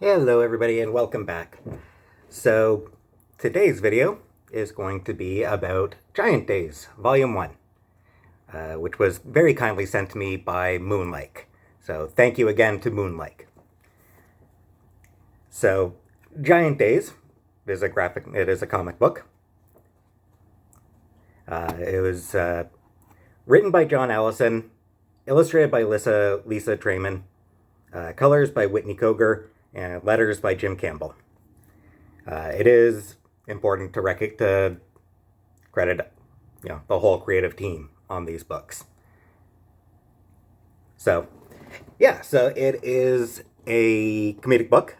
Hello everybody and welcome back. So today's video is going to be about Giant Days Volume 1, which was very kindly sent to me by Moonlake. So thank you again to Moonlake. So Giant Days is a comic book. It was written by John Allison, illustrated by Lisa Traiman, colors by Whitney Koger, and letters by Jim Campbell. It is important to credit, the whole creative team on these books. So, so it is a comedic book.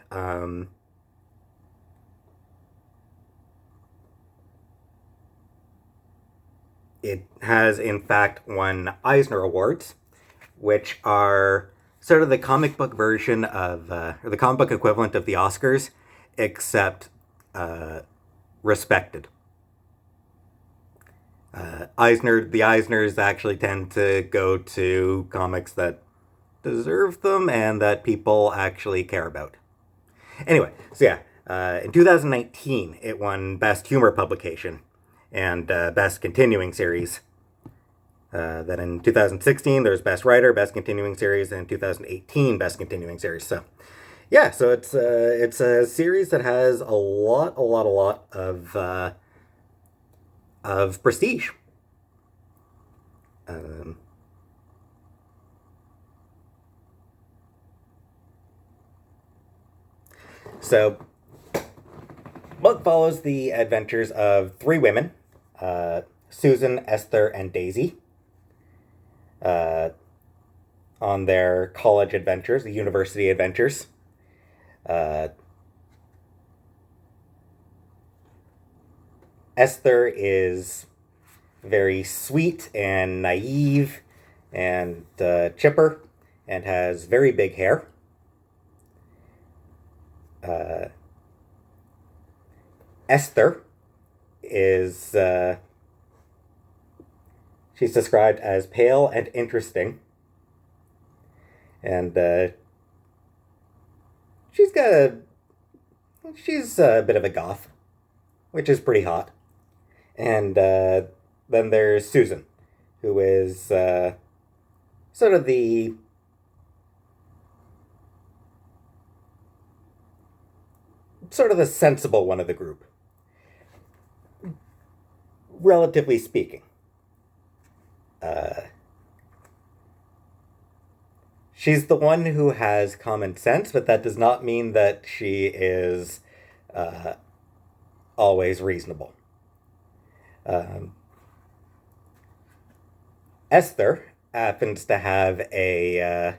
It has, in fact, won Eisner Awards, which are sort of the comic book version of, or the comic book equivalent of the Oscars, except respected. The Eisners actually tend to go to comics that deserve them and that people actually care about. Anyway, in 2019, it won Best Humor Publication and Best Continuing Series. Then in 2016, there's Best Writer, Best Continuing Series, and in 2018, Best Continuing Series. So it's a series that has a lot of prestige. So, book follows the adventures of three women, Susan, Esther, and Daisy, on their college adventures, the university adventures. Esther is very sweet and naive and chipper and has very big hair. Esther is she's described as pale and interesting, and she's a bit of a goth, which is pretty hot. And then there's Susan, who is sort of the sensible one of the group, relatively speaking. She's the one who has common sense, but that does not mean that she is always reasonable. Esther happens to have a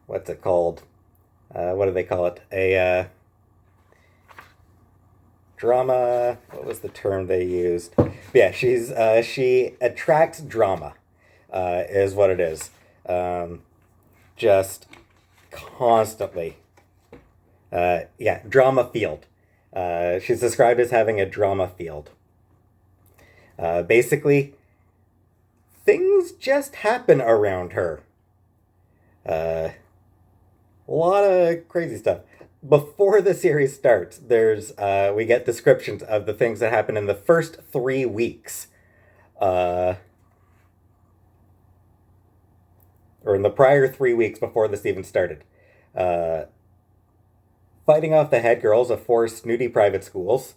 what's it called? What do they call it? A drama. What was the term they used? Yeah, she attracts drama, is what it is. Just constantly. Drama field. She's described as having a drama field. Basically, things just happen around her. A lot of crazy stuff. Before the series starts, we get descriptions of the things that happen in the first 3 weeks. Or in the prior 3 weeks before this even started. Fighting off the head girls of 4 snooty private schools.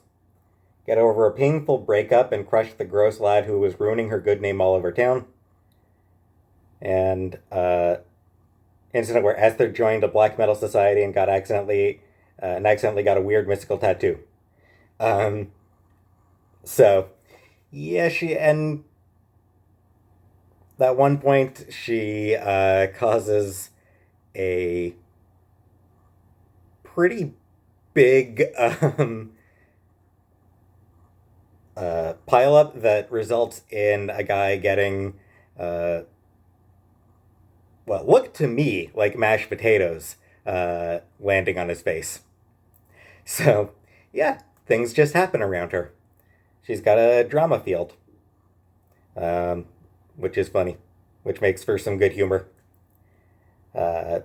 Get over a painful breakup and crush the gross lad who was ruining her good name all over town. And incident where Esther joined a black metal society and accidentally got a weird mystical tattoo. She and at one point she causes a pretty big pileup that results in a guy getting what looked to me like mashed potatoes landing on his face. So, things just happen around her. She's got a drama field. which is funny, which makes for some good humor. Uh,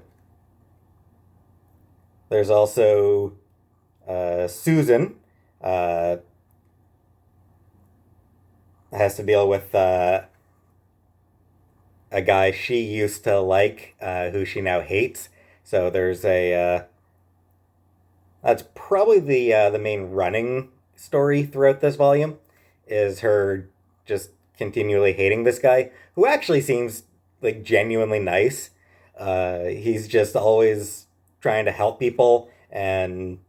there's also Susan. Uh, has to deal with a guy she used to like, who she now hates. So there's a that's probably the main running story throughout this volume, is her just continually hating this guy who actually seems like genuinely nice. He's just always trying to help people and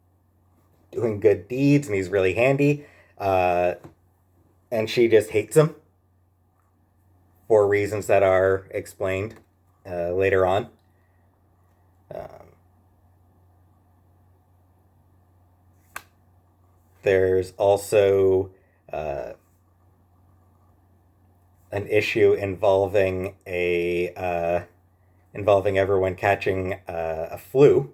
doing good deeds, and he's really handy. Uh, and she just hates him for reasons that are explained later on. Um, there's also uh, an issue involving everyone catching a flu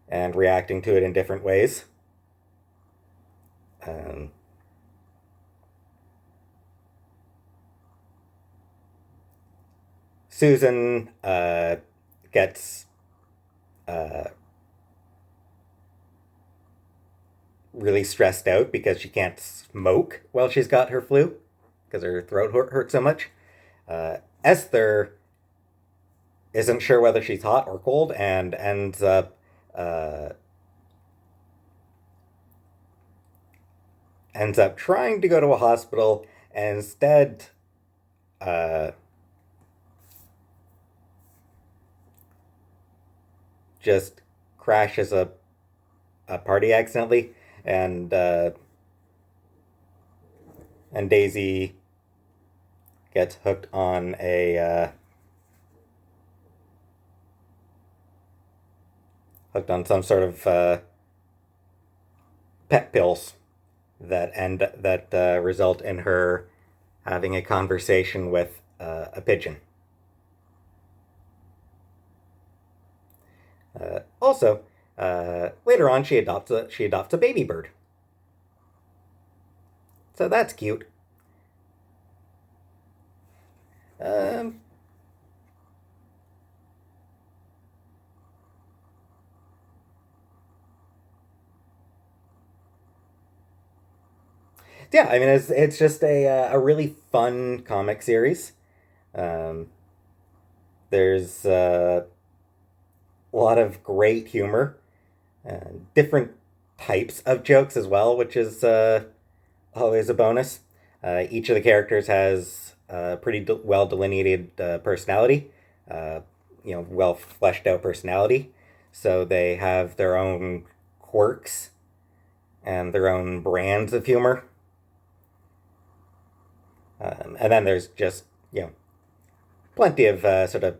and reacting to it in different ways. Um, Susan gets uh, really stressed out because she can't smoke while she's got her flu because her throat hurts so much. Esther isn't sure whether she's hot or cold and uh, ends up trying to go to a hospital and instead uh, just crashes a party accidentally, and and Daisy gets hooked on a hooked on some sort of pet pills that result in her having a conversation with a pigeon. Also, later on, she adopts a baby bird, so that's cute. Um, yeah, I mean it's just a really fun comic series. Um, there's a lot of great humor, different types of jokes as well, which is always a bonus. Each of the characters has a pretty well delineated personality, uh, well fleshed out personality. So they have their own quirks and their own brands of humor. And then there's just, plenty of sort of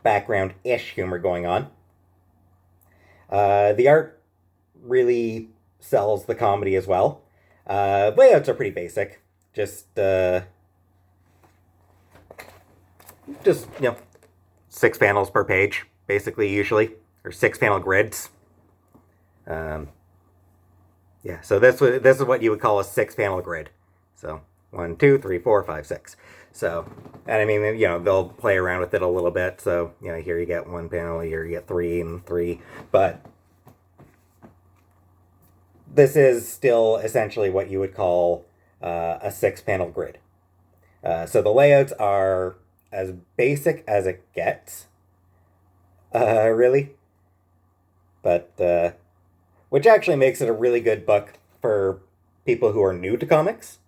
background ish humor going on. The art really sells the comedy as well. Layouts are pretty basic. Just 6 panels per page, basically, usually, or 6 panel grids. Um, yeah, so this is what you would call a 6 panel grid. So 1, 2, 3, 4, 5, 6. So, and I mean, they'll play around with it a little bit. So, here you get 1 panel, here you get 3 and 3, but this is still essentially what you would call a 6 panel grid. So the layouts are as basic as it gets, really, but which actually makes it a really good book for people who are new to comics.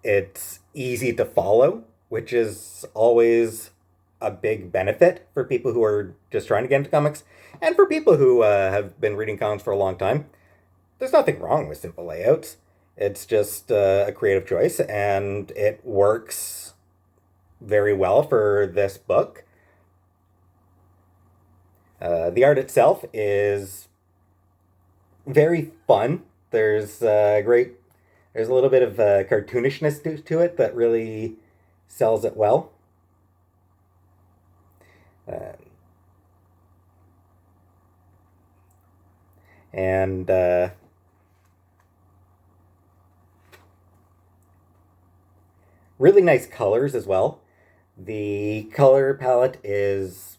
It's easy to follow, which is always a big benefit for people who are just trying to get into comics, and for people who have been reading comics for a long time. There's nothing wrong with simple layouts. It's just a creative choice, and it works very well for this book. The art itself is very fun. There's a little bit of cartoonishness to it that really sells it well. Uh, and Really nice colors as well. The color palette is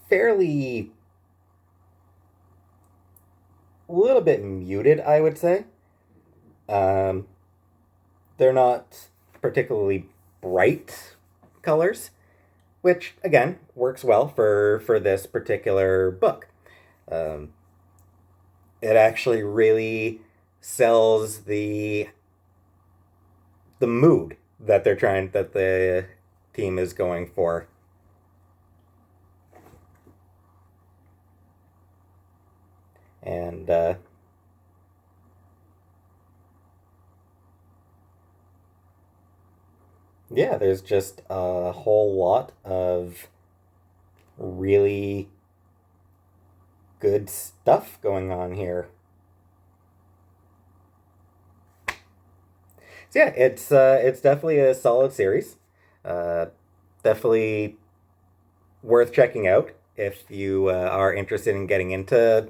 fairly a little bit muted, I would say. Um, they're not particularly bright colors, which again works well for this particular book. Um, it actually really sells the mood that the team is going for. And yeah, there's just a whole lot of really good stuff going on here. So yeah, it's definitely a solid series. Uh, Definitely worth checking out if you are interested in getting into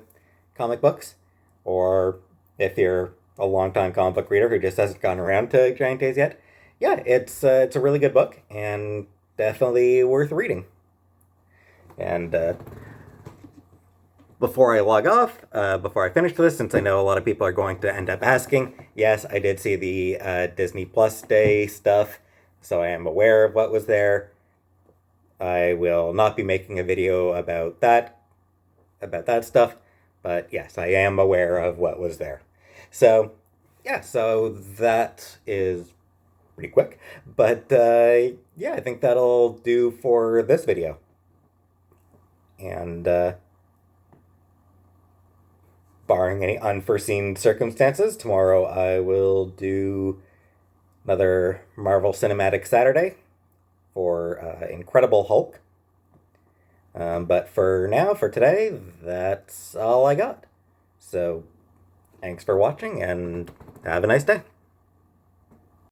comic books, or if you're a longtime comic book reader who just hasn't gone around to Giant Days yet. Yeah, it's a really good book and definitely worth reading. And before I log off, before I finish this, since I know a lot of people are going to end up asking, yes, I did see the Disney Plus Day stuff, so I am aware of what was there. I will not be making a video about that stuff, but yes, I am aware of what was there. So yeah, so that is pretty quick, but yeah, I think that'll do for this video. And barring any unforeseen circumstances, tomorrow I will do another Marvel Cinematic Saturday for Incredible Hulk. But for now, for today, that's all I got. So thanks for watching and have a nice day.